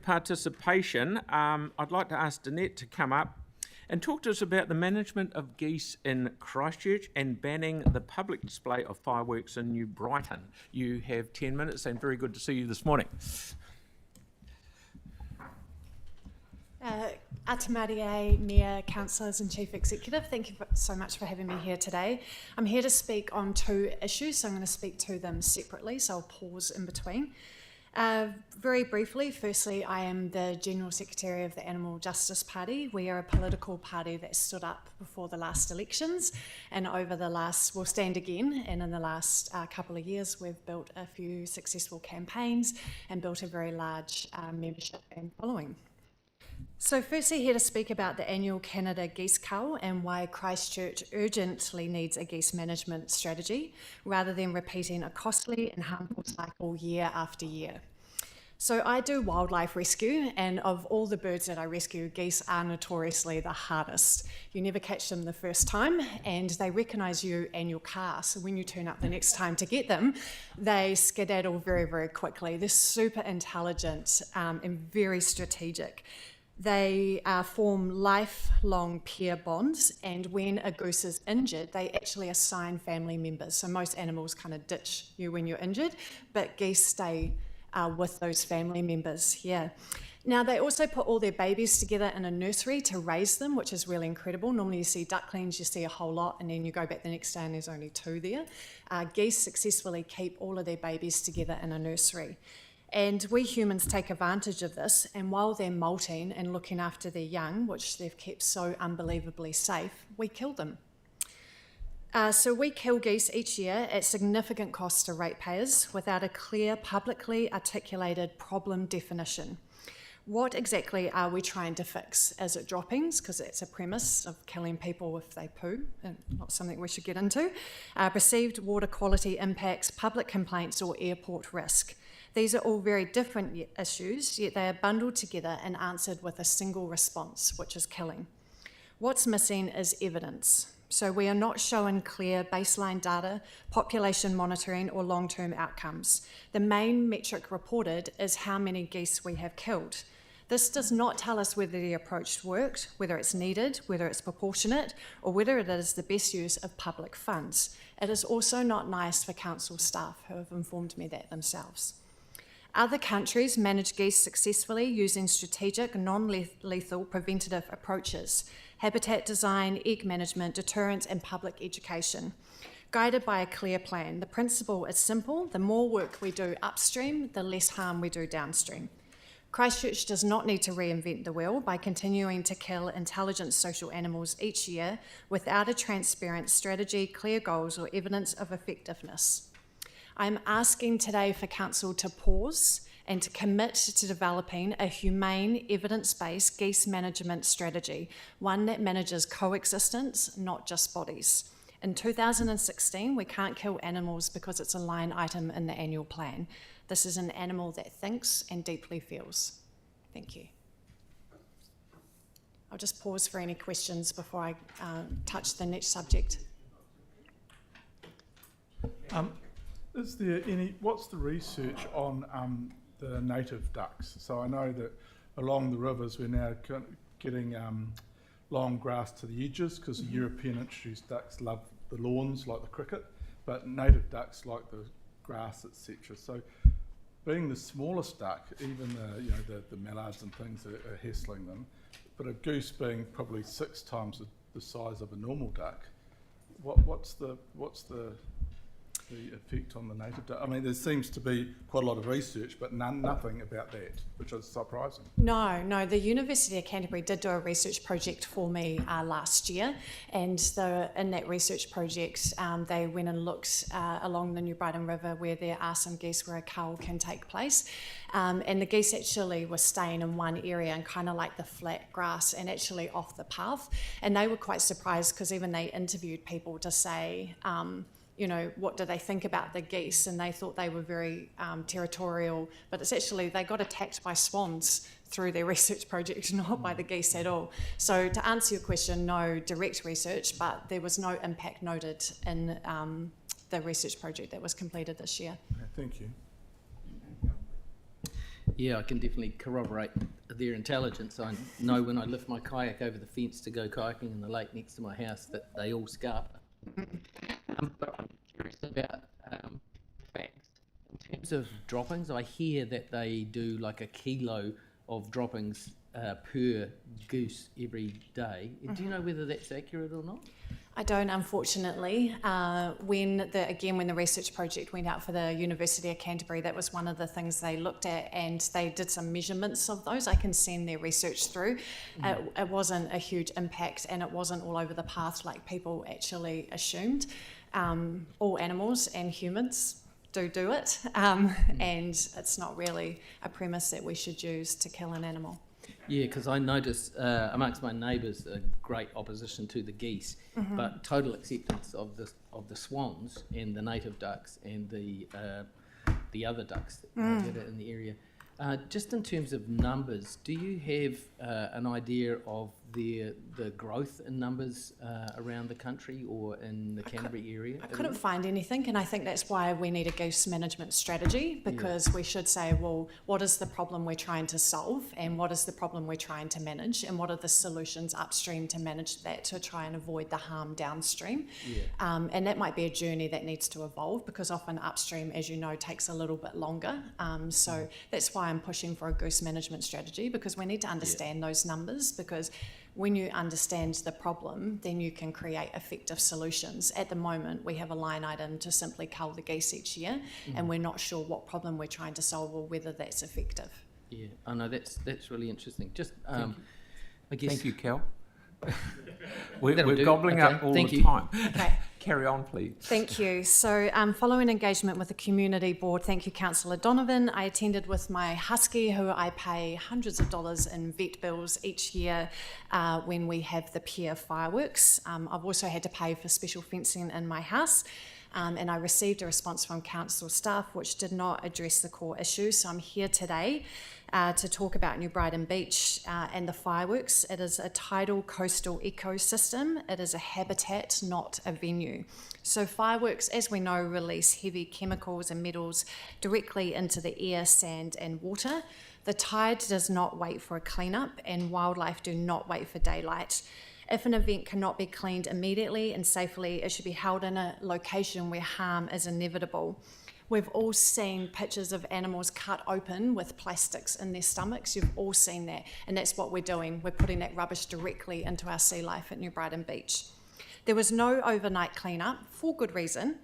participation, I'd like to ask Danette to come up and talk to us about the management of geese in Christchurch and banning the public display of fireworks in New Brighton. You have 10 minutes, and very good to see you this morning. Atamarie, Mayor, Councillors and Chief Executive, thank you so much for having me here today. I'm here to speak on two issues, so I'm going to speak to them separately, so I'll pause in between. Very briefly, firstly, I am the General Secretary of the Animal Justice Party. We are a political party that stood up before the last elections, and over the last, we'll stand again, and in the last couple of years we've built a few successful campaigns and built a very large membership and following. So firstly, here to speak about the annual Canada Geese Cull and why Christchurch urgently needs a geese management strategy rather than repeating a costly and harmful cycle year after year. So I do wildlife rescue, and of all the birds that I rescue, geese are notoriously the hardest. You never catch them the first time, and they recognise you and your car, so when you turn up the next time to get them, they skedaddle very, very quickly. They're super intelligent and very strategic. They form lifelong pair bonds, and when a goose is injured, they actually assign family members. So most animals kind of ditch you when you're injured, but geese stay with those family members, yeah. Now, they also put all their babies together in a nursery to raise them, which is really incredible. Normally you see ducklings, you see a whole lot, and then you go back the next day and there's only two there. Geese successfully keep all of their babies together in a nursery. And we humans take advantage of this, and while they're molting and looking after their young, which they've kept so unbelievably safe, we kill them. So we kill geese each year at significant cost to ratepayers without a clear, publicly articulated problem definition. What exactly are we trying to fix? Is it droppings, because it's a premise of killing people if they poo, and not something we should get into, perceived water quality impacts, public complaints, or airport risk? These are all very different issues, yet they are bundled together and answered with a single response, which is killing. What's missing is evidence. So we are not shown clear baseline data, population monitoring, or long-term outcomes. The main metric reported is how many geese we have killed. This does not tell us whether the approach worked, whether it's needed, whether it's proportionate, or whether it is the best use of public funds. It is also not nice for council staff who have informed me that themselves. Other countries manage geese successfully using strategic, non-lethal preventative approaches, habitat design, egg management, deterrence, and public education, guided by a clear plan. The principle is simple: the more work we do upstream, the less harm we do downstream. Christchurch does not need to reinvent the wheel by continuing to kill intelligent social animals each year without a transparent strategy, clear goals, or evidence of effectiveness. I'm asking today for Council to pause and to commit to developing a humane, evidence-based geese management strategy, one that manages coexistence, not just bodies. In 2016, we can't kill animals because it's a line item in the annual plan. This is an animal that thinks and deeply feels. Thank you. I'll just pause for any questions before I touch the next subject. What's the research on the native ducks? So I know that along the rivers we're now getting long grass to the edges because the European introduced ducks love the lawns like the cricket, but native ducks like the grass, etc. So being the smallest duck, even the mallards and things are hassling them, but a goose being probably 6 times the size of a normal duck, what's the effect on the native duck? I mean, there seems to be quite a lot of research, but nothing about that, which is surprising. No, the University of Canterbury did do a research project for me last year, and in that research project they went and looked along the New Brighton River where there are some geese where a cull can take place, and the geese actually were staying in one area and kind of like the flat grass and actually off the path, and they were quite surprised because even they interviewed people to say what do they think about the geese, and they thought they were very territorial, but it's actually, they got attacked by swans through their research project, not by the geese at all. So to answer your question, no direct research, but there was no impact noted in the research project that was completed this year. Okay, thank you. Yeah, I can definitely corroborate their intelligence. I know when I lift my kayak over the fence to go kayaking in the lake next to my house that they all scarper. But I'm curious about facts. In terms of droppings, I hear that they do like a kilo of droppings per goose every day. Do you know whether that's accurate or not? I don't, unfortunately. When the research project went out for the University of Canterbury, that was one of the things they looked at, and they did some measurements of those. I can send their research through. It wasn't a huge impact, and it wasn't all over the path like people actually assumed. All animals and humans do it, and it's not really a premise that we should use to kill an animal. Yeah, because I noticed amongst my neighbours a great opposition to the geese, but total acceptance of the swans and the native ducks and the other ducks that are in the area. Just in terms of numbers, do you have an idea of the growth in numbers around the country or in the Canterbury area? I couldn't find anything, and I think that's why we need a goose management strategy, because we should say, well, what is the problem we're trying to solve, and what is the problem we're trying to manage, and what are the solutions upstream to manage that, to try and avoid the harm downstream. And that might be a journey that needs to evolve, because often upstream, as you know, takes a little bit longer. So that's why I'm pushing for a goose management strategy, because we need to understand those numbers, because when you understand the problem, then you can create effective solutions. At the moment, we have a line item to simply cull the geese each year, and we're not sure what problem we're trying to solve or whether that's effective. Yeah, I know that's really interesting. Just, I guess. Thank you, Cal. We're do. gobbling Okay. up all Thank the you. time. Okay. Carry on, please. Thank you. So following engagement with the community board, thank you, Councillor Donovan, I attended with my husky, who I pay hundreds of dollars in vet bills each year when we have the pier fireworks. I've also had to pay for special fencing in my house. And I received a response from council staff which did not address the core issue. So I'm here today to talk about New Brighton Beach and the fireworks. It is a tidal coastal ecosystem. It is a habitat, not a venue. So fireworks, as we know, release heavy chemicals and metals directly into the air, sand and water. The tide does not wait for a cleanup, and wildlife do not wait for daylight. If an event cannot be cleaned immediately and safely, it should be held in a location where harm is inevitable. We've all seen pictures of animals cut open with plastics in their stomachs. You've all seen that, and that's what we're doing. We're putting that rubbish directly into our sea life at New Brighton Beach. There was no overnight cleanup, for good reason,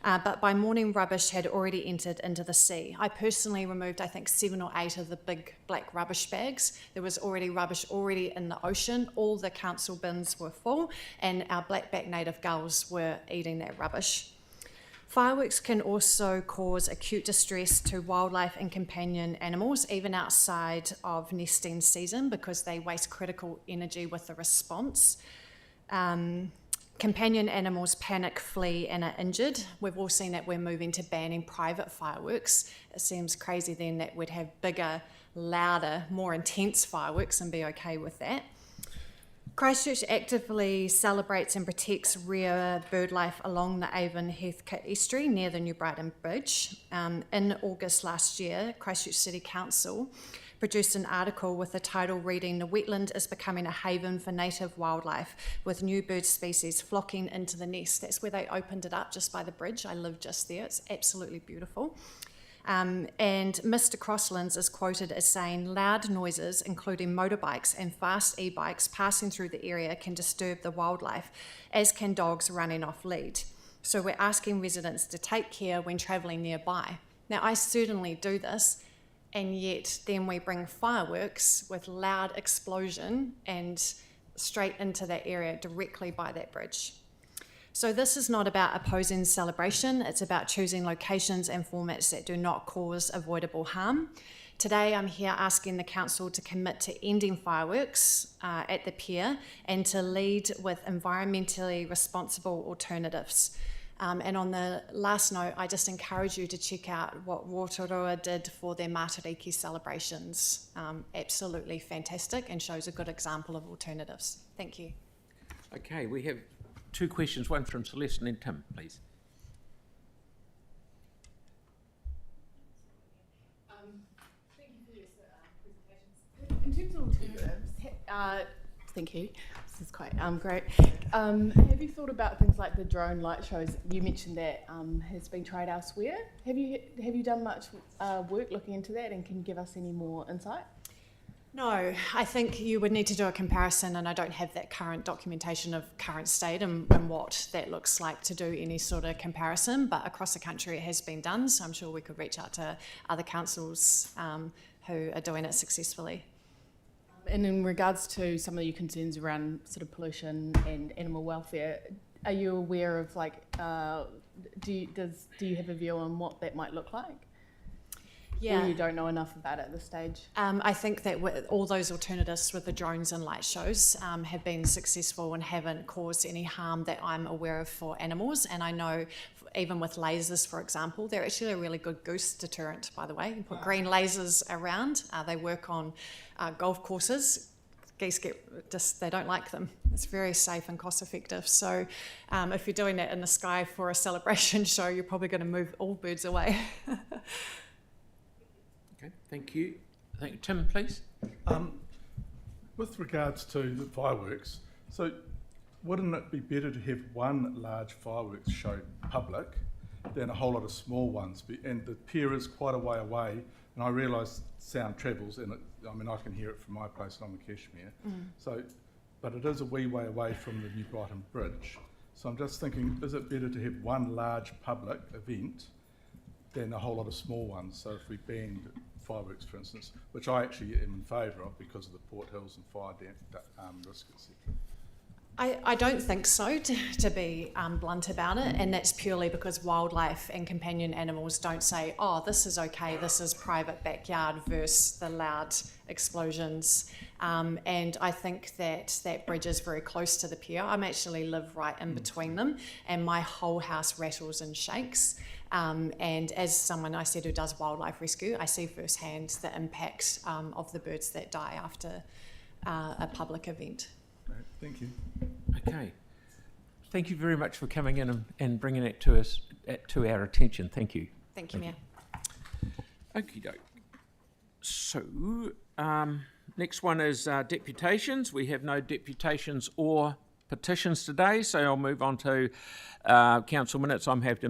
but by morning rubbish had already entered into the sea. I personally removed, I think, 7 or 8 of the big black rubbish bags. There was already rubbish in the ocean. All the council bins were full, and our blackback native gulls were eating that rubbish. Fireworks can also cause acute distress to wildlife and companion animals, even outside of nesting season, because they waste critical energy with the response. Companion animals panic, flee, and are injured. We've all seen that we're moving to banning private fireworks. It seems crazy then that we'd have bigger, louder, more intense fireworks and be okay with that. Christchurch actively celebrates and protects rare bird life along the Avon Heathcote estuary near the New Brighton Bridge. In August last year, Christchurch City Council produced an article with the title reading, "The wetland is becoming a haven for native wildlife, with new bird species flocking into the nest." That's where they opened it up, just by the bridge. I live just there. It's absolutely beautiful. And Mr. Crosslands is quoted as saying, "Loud noises, including motorbikes and fast e-bikes passing through the area, can disturb the wildlife, as can dogs running off lead. So we're asking residents to take care when travelling nearby." Now, I certainly do this, and yet then we bring fireworks with loud explosion and straight into that area directly by that bridge. So this is not about opposing celebration, it's about choosing locations and formats that do not cause avoidable harm. Today I'm here asking the council to commit to ending fireworks at the pier and to lead with environmentally responsible alternatives. And on the last note, I just encourage you to check out what Rotorua did for their Matariki celebrations. Absolutely fantastic, and shows a good example of alternatives. Thank you. Okay, we have 2 questions, one from Celeste and then Tim, please. Thank you for your terms of alternatives, thank you. This is quite great. Have you thought about things like the drone light shows? You mentioned that has been tried elsewhere. Have you done much work looking into that, and can you give us any more insight? No, I think you would need to do a comparison, and I don't have that current documentation of current state and what that looks like to do any sort of comparison, but across the country it has been done, so I'm sure we could reach out to other councils who are doing it successfully. And in regards to some of your concerns around sort of pollution and animal welfare, are you aware of do you have a view on what that might look like? Yeah. Or you don't know enough about it at this stage? I think that all those alternatives with the drones and light shows have been successful and haven't caused any harm that I'm aware of for animals. And I know even with lasers, for example, they're actually a really good goose deterrent, by the way. You put green lasers around. They work on golf courses. Geese they don't like them. It's very safe and cost effective. So if you're doing that in the sky for a celebration show, you're probably going to move all birds away. Okay, thank you. Tim, please. With regards to the fireworks, so wouldn't it be better to have one large fireworks show public than a whole lot of small ones? And the pier is quite a way away, and I realise sound travels, and I can hear it from my place along the Cashmere. So, but it is a wee way away from the New Brighton Bridge. So I'm just thinking, is it better to have one large public event than a whole lot of small ones? So if we banned fireworks, for instance, which I actually am in favour of because of the Port Hills and fire risk, etc. I don't think so, to be blunt about it, and that's purely because wildlife and companion animals don't say, oh, this is okay, this is private backyard versus the loud explosions. And I think that bridge is very close to the pier. I actually live right in between them, and my whole house rattles and shakes. And as someone I said who does wildlife rescue, I see firsthand the impact of the birds that die after a public event. Right, thank you. Okay. Thank you very much for coming in and bringing it to us, to our attention. Thank you. Thank you, Mayor. Okie doke. So, next one is deputations. We have no deputations or petitions today, so I'll move on to council minutes. I'm happy to